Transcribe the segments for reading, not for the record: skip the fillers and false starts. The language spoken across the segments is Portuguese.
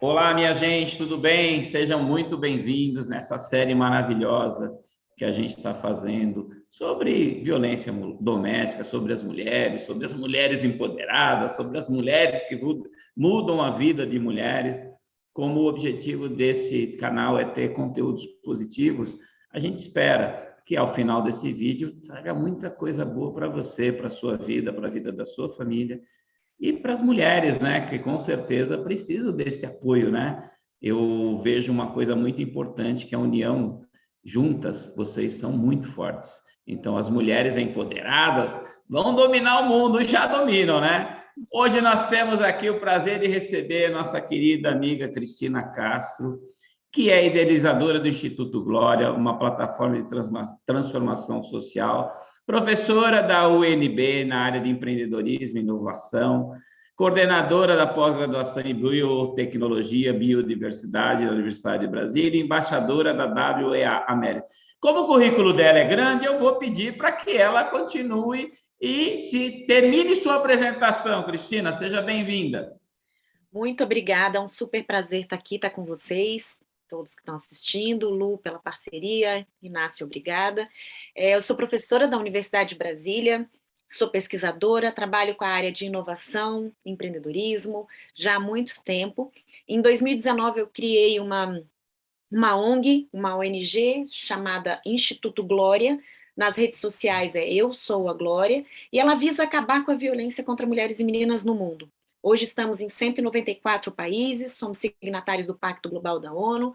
Olá, minha gente, tudo bem? Sejam muito bem-vindos nessa série maravilhosa que a gente está fazendo sobre violência doméstica, sobre as mulheres empoderadas, sobre as mulheres que mudam a vida de mulheres. Como o objetivo desse canal é ter conteúdos positivos, a gente espera que ao final desse vídeo traga muita coisa boa para você, para a sua vida, para a vida da sua família e para as mulheres, né, que com certeza precisam desse apoio, né? Eu vejo uma coisa muito importante que é a união. Juntas, vocês são muito fortes. Então, as mulheres empoderadas vão dominar o mundo, já dominam, né? Hoje nós temos aqui o prazer de receber nossa querida amiga Cristina Castro, que é idealizadora do Instituto Glória, uma plataforma de transformação social, professora da UNB na área de empreendedorismo e inovação, coordenadora da pós-graduação em biotecnologia e biodiversidade da Universidade de Brasília e embaixadora da WEA América. Como o currículo dela é grande, eu vou pedir para que ela continue e se termine sua apresentação. Cristina, seja bem-vinda. Muito obrigada, é um super prazer estar aqui, estar com vocês, todos que estão assistindo, Lu, pela parceria, Inácio, obrigada. Eu sou professora da Universidade de Brasília, sou pesquisadora, trabalho com a área de inovação, empreendedorismo, já há muito tempo. Em 2019, eu criei uma ONG, uma ONG chamada Instituto Glória. Nas redes sociais Eu Sou a Glória, e ela visa acabar com a violência contra mulheres e meninas no mundo. Hoje estamos em 194 países, somos signatários do Pacto Global da ONU,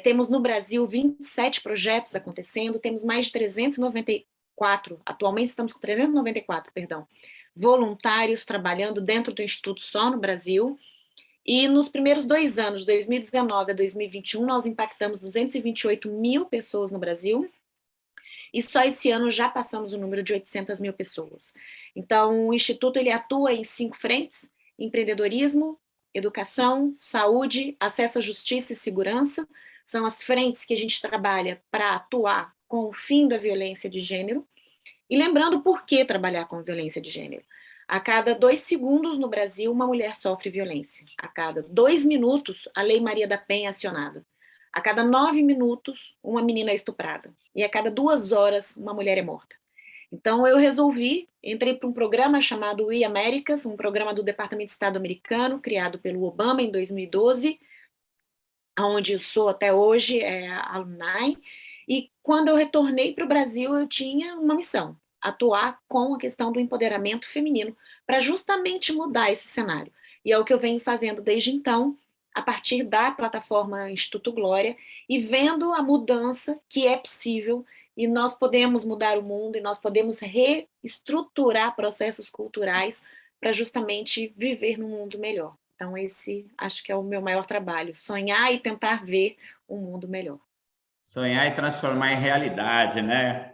temos no Brasil 27 projetos acontecendo, temos mais de 394, atualmente estamos com 394, perdão, voluntários trabalhando dentro do Instituto só no Brasil. E nos primeiros 2 anos, 2019 a 2021, nós impactamos 228 mil pessoas no Brasil, e só esse ano já passamos o número de 800 mil pessoas. Então, o Instituto ele atua em 5 frentes: empreendedorismo, educação, saúde, acesso à justiça e segurança. São as frentes que a gente trabalha para atuar com o fim da violência de gênero. E lembrando por que trabalhar com violência de gênero. A cada 2 segundos no Brasil, uma mulher sofre violência. A cada 2 minutos, a Lei Maria da Penha é acionada. A cada 9 minutos, uma menina é estuprada. E a cada 2 horas, uma mulher é morta. Então, eu resolvi, entrei para um programa chamado We Americas, um programa do Departamento de Estado americano, criado pelo Obama em 2012, onde eu sou até hoje alumni. E quando eu retornei para o Brasil, eu tinha uma missão: atuar com a questão do empoderamento feminino, para justamente mudar esse cenário. E é o que eu venho fazendo desde então, a partir da plataforma Instituto Glória, e vendo a mudança que é possível, e nós podemos mudar o mundo, e nós podemos reestruturar processos culturais para justamente viver num mundo melhor. Então, esse acho que é o meu maior trabalho: sonhar e tentar ver um mundo melhor. Sonhar e transformar em realidade, né?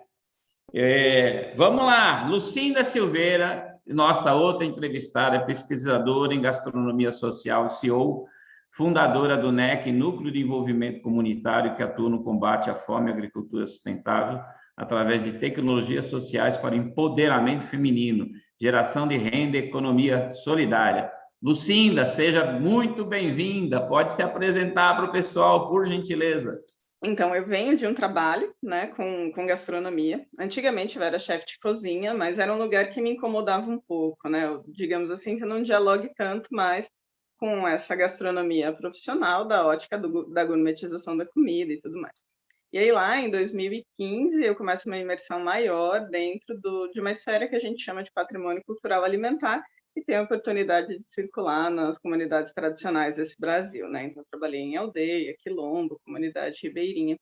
Vamos lá, Lucinda Silveira, nossa outra entrevistada, pesquisadora em gastronomia social, CEO, fundadora do NEC, Núcleo de Envolvimento Comunitário, que atua no combate à fome e à agricultura sustentável, através de tecnologias sociais para empoderamento feminino, geração de renda e economia solidária. Lucinda, seja muito bem-vinda, pode se apresentar para o pessoal, por gentileza. Então, eu venho de um trabalho, né, com gastronomia. Antigamente eu era chefe de cozinha, mas era um lugar que me incomodava um pouco, né? Digamos assim, que eu não dialogue tanto mais com essa gastronomia profissional, da ótica da gourmetização da comida e tudo mais. E aí lá em 2015 eu começo uma imersão maior dentro de uma esfera que a gente chama de patrimônio cultural alimentar, e tem a oportunidade de circular nas comunidades tradicionais desse Brasil, né? Então, eu trabalhei em aldeia, quilombo, comunidade ribeirinha.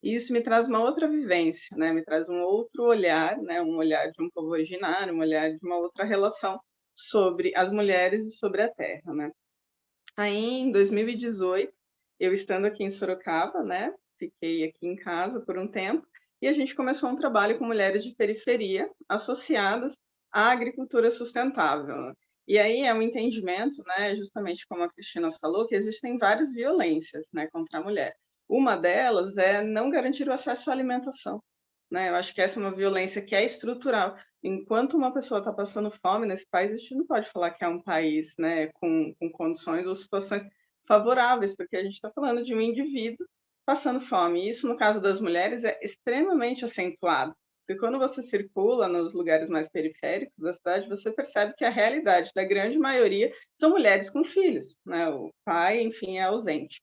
E isso me traz uma outra vivência, né? Me traz um outro olhar, né? Um olhar de um povo originário, um olhar de uma outra relação sobre as mulheres e sobre a terra, né? Aí, em 2018, eu estando aqui em Sorocaba, né? Fiquei aqui em casa por um tempo, e a gente começou um trabalho com mulheres de periferia associadas à agricultura sustentável. E aí é um entendimento, né, justamente como a Cristina falou, que existem várias violências, né, contra a mulher. Uma delas é não garantir o acesso à alimentação, né? Eu acho que essa é uma violência que é estrutural. Enquanto uma pessoa está passando fome nesse país, a gente não pode falar que é um país, né, com condições ou situações favoráveis, porque a gente está falando de um indivíduo passando fome. E isso, no caso das mulheres, é extremamente acentuado, porque quando você circula nos lugares mais periféricos da cidade, você percebe que a realidade da grande maioria são mulheres com filhos, né? O pai, enfim, é ausente.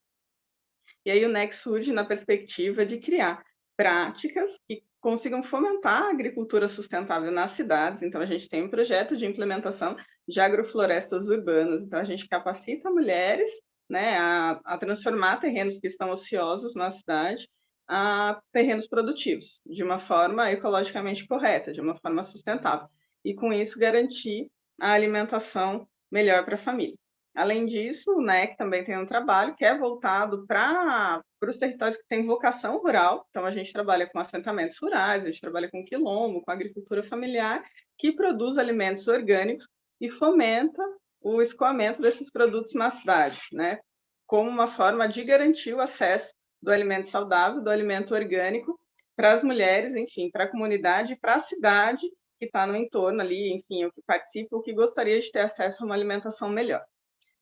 E aí o NEC surge na perspectiva de criar práticas que consigam fomentar a agricultura sustentável nas cidades. Então, a gente tem um projeto de implementação de agroflorestas urbanas. Então, a gente capacita mulheres, né, a transformar terrenos que estão ociosos na cidade a terrenos produtivos, de uma forma ecologicamente correta, de uma forma sustentável. E, com isso, garantir a alimentação melhor para a família. Além disso, o NEC também tem um trabalho que é voltado para os territórios que têm vocação rural. Então, a gente trabalha com assentamentos rurais, a gente trabalha com quilombo, com agricultura familiar, que produz alimentos orgânicos e fomenta o escoamento desses produtos na cidade, né? Como uma forma de garantir o acesso do alimento saudável, do alimento orgânico, para as mulheres, enfim, para a comunidade e para a cidade que está no entorno ali, enfim, o que participa, o que gostaria de ter acesso a uma alimentação melhor.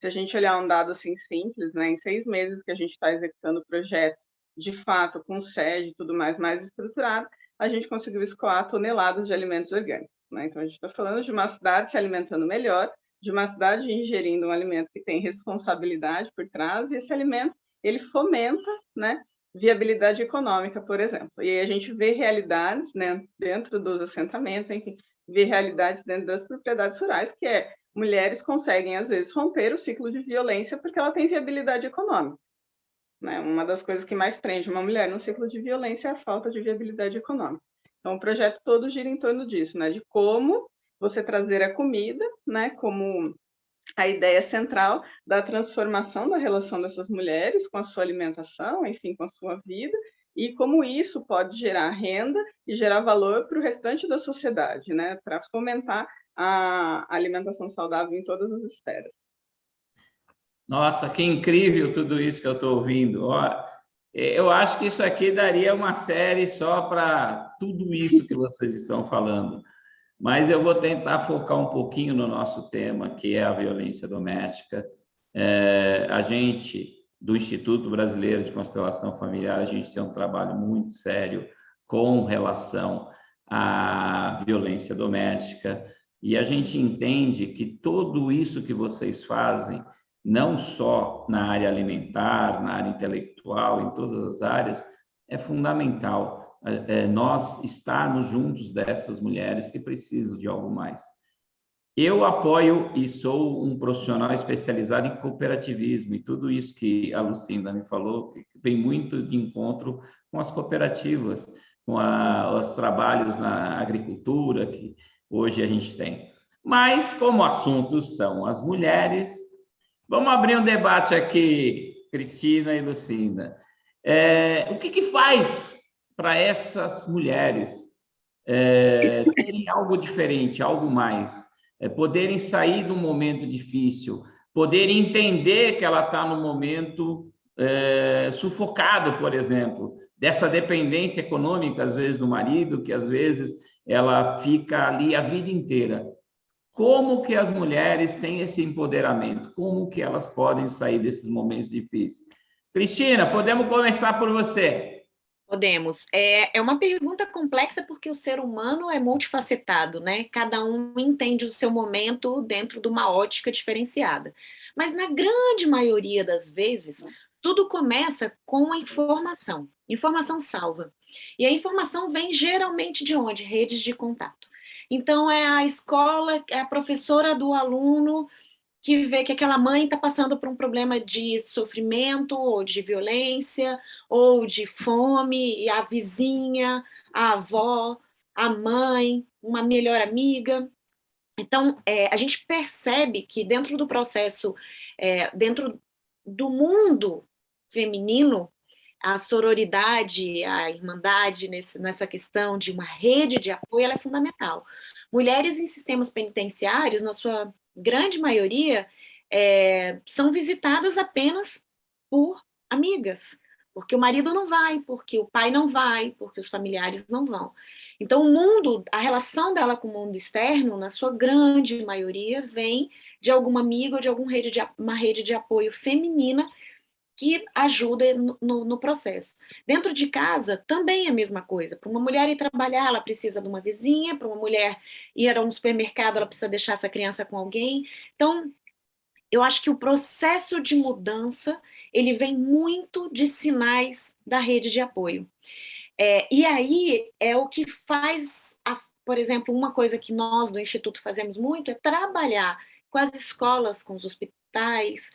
Se a gente olhar um dado assim simples, né, em 6 meses que a gente está executando o projeto, de fato, com sede e tudo mais estruturado, a gente conseguiu escoar toneladas de alimentos orgânicos, né? Então, a gente está falando de uma cidade se alimentando melhor, de uma cidade ingerindo um alimento que tem responsabilidade por trás, e esse alimento, ele fomenta, né, viabilidade econômica, por exemplo. E aí a gente vê realidades, né, dentro dos assentamentos, enfim, vê realidades dentro das propriedades rurais, que é mulheres conseguem, às vezes, romper o ciclo de violência porque ela tem viabilidade econômica, né? Uma das coisas que mais prende uma mulher no ciclo de violência é a falta de viabilidade econômica. Então, o projeto todo gira em torno disso, né? De como você trazer a comida, né? Como a ideia central da transformação da relação dessas mulheres com a sua alimentação, enfim, com a sua vida, e como isso pode gerar renda e gerar valor para o restante da sociedade, né? Para fomentar a alimentação saudável em todas as esferas. Nossa, que incrível tudo isso que eu estou ouvindo. Ó, eu acho que isso aqui daria uma série só para tudo isso que vocês estão falando. Mas eu vou tentar focar um pouquinho no nosso tema, que é a violência doméstica. A gente, do Instituto Brasileiro de Constelação Familiar, a gente tem um trabalho muito sério com relação à violência doméstica, e a gente entende que tudo isso que vocês fazem, não só na área alimentar, na área intelectual, em todas as áreas, é fundamental. Nós estarmos juntos dessas mulheres que precisam de algo mais. Eu apoio e sou um profissional especializado em cooperativismo, e tudo isso que a Lucinda me falou vem muito de encontro com as cooperativas, com os trabalhos na agricultura que hoje a gente tem. Mas, como assuntos são as mulheres, vamos abrir um debate aqui, Cristina e Lucinda. O que faz para essas mulheres terem algo diferente, algo mais? Poderem sair de um momento difícil, poderem entender que ela está num momento sufocado, por exemplo, dessa dependência econômica, às vezes, do marido, que às vezes ela fica ali a vida inteira. Como que as mulheres têm esse empoderamento? Como que elas podem sair desses momentos difíceis? Cristina, podemos começar por você. Podemos. É uma pergunta complexa porque o ser humano é multifacetado, né? Cada um entende o seu momento dentro de uma ótica diferenciada. Mas na grande maioria das vezes, tudo começa com a informação. Informação salva. E a informação vem geralmente de onde? Redes de contato. Então, é a escola, é a professora do aluno que vê que aquela mãe está passando por um problema de sofrimento, ou de violência, ou de fome, e a vizinha, a avó, a mãe, uma melhor amiga. Então, a gente percebe que dentro do processo, dentro do mundo feminino, a sororidade, a irmandade nessa questão de uma rede de apoio, ela é fundamental. Mulheres em sistemas penitenciários, na sua grande maioria, são visitadas apenas por amigas, porque o marido não vai, porque o pai não vai, porque os familiares não vão. Então, o mundo, a relação dela com o mundo externo, na sua grande maioria, vem de alguma amiga ou de uma rede de apoio feminina que ajuda no processo. Dentro de casa, também é a mesma coisa. Para uma mulher ir trabalhar, ela precisa de uma vizinha, para uma mulher ir a um supermercado, ela precisa deixar essa criança com alguém. Então, eu acho que o processo de mudança, ele vem muito de sinais da rede de apoio. E aí é o que faz, por exemplo, uma coisa que nós do Instituto fazemos muito é trabalhar com as escolas, com os hospitais,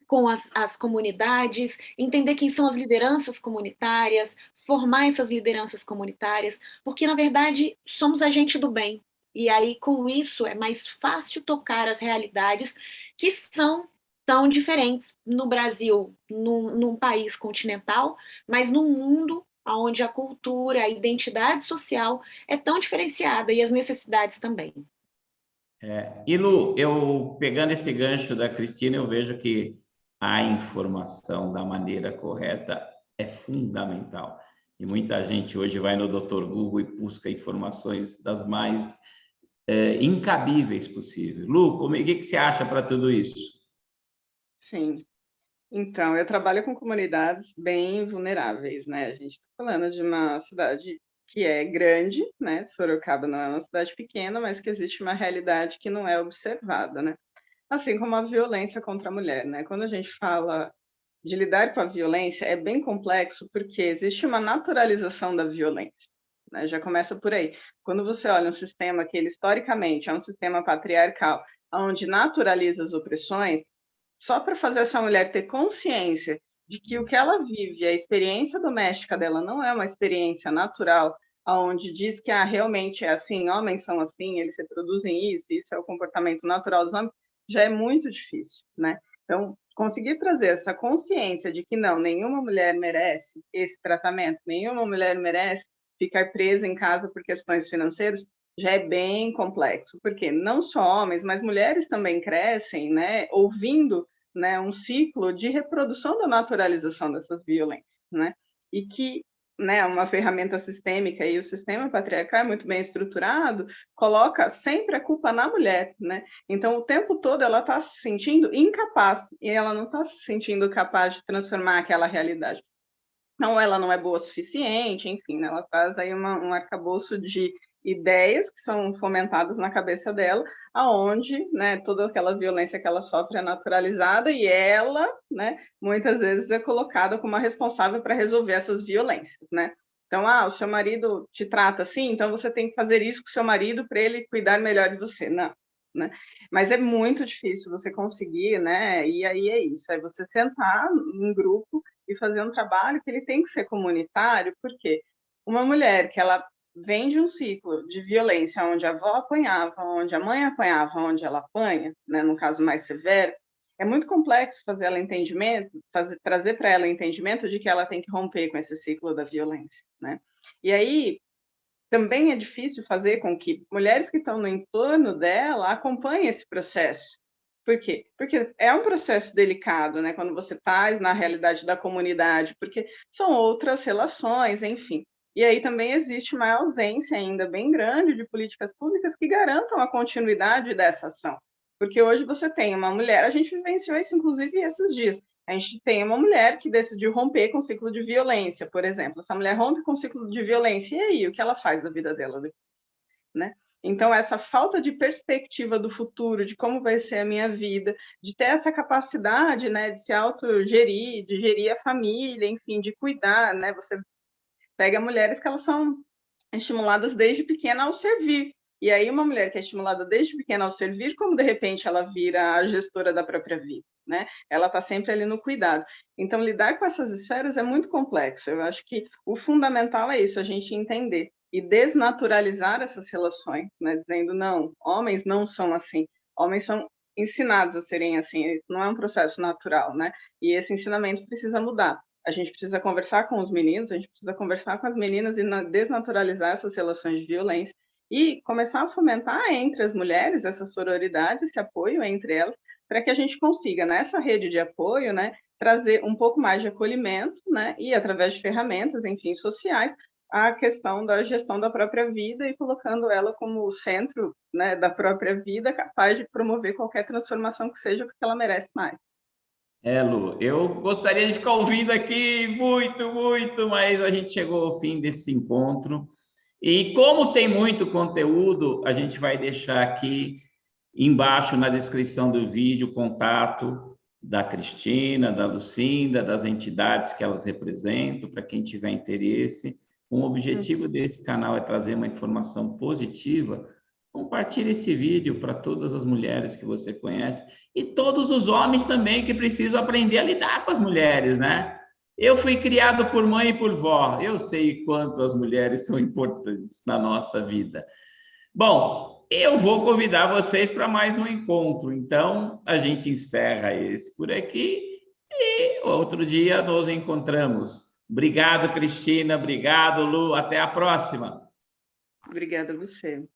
com as comunidades, entender quem são as lideranças comunitárias, formar essas lideranças comunitárias, porque, na verdade, somos agente do bem. E aí, com isso, é mais fácil tocar as realidades que são tão diferentes no Brasil, num país continental, mas no mundo onde a cultura, a identidade social é tão diferenciada e as necessidades também. E Lu, eu pegando esse gancho da Cristina, eu vejo que a informação da maneira correta é fundamental. E muita gente hoje vai no Dr. Google e busca informações das mais incabíveis possíveis. Lu, o que você acha para tudo isso? Sim. Então, eu trabalho com comunidades bem vulneráveis, né? A gente está falando de uma cidade que é grande, né? Sorocaba não é uma cidade pequena, mas que existe uma realidade que não é observada, né? Assim como a violência contra a mulher, né? Quando a gente fala de lidar com a violência, é bem complexo porque existe uma naturalização da violência, né? Já começa por aí. Quando você olha um sistema que ele historicamente é um sistema patriarcal, onde naturaliza as opressões, só para fazer essa mulher ter consciência de que o que ela vive, a experiência doméstica dela não é uma experiência natural, aonde diz que realmente é assim, homens são assim, eles reproduzem isso é o comportamento natural dos homens, já é muito difícil, né? Então, conseguir trazer essa consciência de que não, nenhuma mulher merece esse tratamento, nenhuma mulher merece ficar presa em casa por questões financeiras, já é bem complexo, porque não só homens, mas mulheres também crescem, né, ouvindo, né, um ciclo de reprodução da naturalização dessas violências, né, e que, né, uma ferramenta sistêmica e o sistema patriarcal é muito bem estruturado, coloca sempre a culpa na mulher, né, então o tempo todo ela está se sentindo incapaz, e ela não está se sentindo capaz de transformar aquela realidade. Então, ela não é boa o suficiente, enfim, né, ela traz aí um arcabouço de ideias que são fomentadas na cabeça dela, aonde, né, toda aquela violência que ela sofre é naturalizada e ela, né, muitas vezes é colocada como a responsável para resolver essas violências, né? Então, o seu marido te trata assim, então você tem que fazer isso com o seu marido para ele cuidar melhor de você. Não, né? Mas é muito difícil você conseguir, né? E aí é isso, é você sentar em grupo e fazer um trabalho que ele tem que ser comunitário, porque uma mulher que ela vem de um ciclo de violência onde a avó apanhava, onde a mãe apanhava, onde ela apanha, né, no caso mais severo, é muito complexo fazer ela trazer para ela entendimento de que ela tem que romper com esse ciclo da violência, né? E aí também é difícil fazer com que mulheres que estão no entorno dela acompanhem esse processo. Por quê? Porque é um processo delicado, né? Quando você está na realidade da comunidade, porque são outras relações, enfim. E aí também existe uma ausência ainda bem grande de políticas públicas que garantam a continuidade dessa ação. Porque hoje você tem uma mulher, a gente vivenciou isso inclusive esses dias, a gente tem uma mulher que decidiu romper com o ciclo de violência, por exemplo. Essa mulher rompe com o ciclo de violência, e aí, o que ela faz da vida dela depois, né? Então, essa falta de perspectiva do futuro, de como vai ser a minha vida, de ter essa capacidade, né, de se autogerir, de gerir a família, enfim, de cuidar, né? Você pega mulheres que elas são estimuladas desde pequena ao servir. E aí uma mulher que é estimulada desde pequena ao servir, como de repente ela vira a gestora da própria vida, né? Ela está sempre ali no cuidado. Então, lidar com essas esferas é muito complexo. Eu acho que o fundamental é isso, a gente entender e desnaturalizar essas relações, né? Dizendo, não, homens não são assim, homens são ensinados a serem assim, isso não é um processo natural, né? E esse ensinamento precisa mudar. A gente precisa conversar com os meninos, a gente precisa conversar com as meninas e desnaturalizar essas relações de violência e começar a fomentar entre as mulheres essa sororidade, esse apoio entre elas, para que a gente consiga, nessa rede de apoio, né, trazer um pouco mais de acolhimento, né, e através de ferramentas, enfim, sociais, a questão da gestão da própria vida e colocando ela como o centro, né, da própria vida, capaz de promover qualquer transformação que seja, porque ela merece mais. Lu, eu gostaria de ficar ouvindo aqui muito, muito, mas a gente chegou ao fim desse encontro. E como tem muito conteúdo, a gente vai deixar aqui embaixo na descrição do vídeo o contato da Cristina, da Lucinda, das entidades que elas representam, para quem tiver interesse. O objetivo desse canal é trazer uma informação positiva. Compartilhe esse vídeo para todas as mulheres que você conhece e todos os homens também que precisam aprender a lidar com as mulheres, né? Eu fui criado por mãe e por vó. Eu sei quanto as mulheres são importantes na nossa vida. Bom, eu vou convidar vocês para mais um encontro. Então, a gente encerra esse por aqui e outro dia nos encontramos. Obrigado, Cristina. Obrigado, Lu. Até a próxima. Obrigada a você.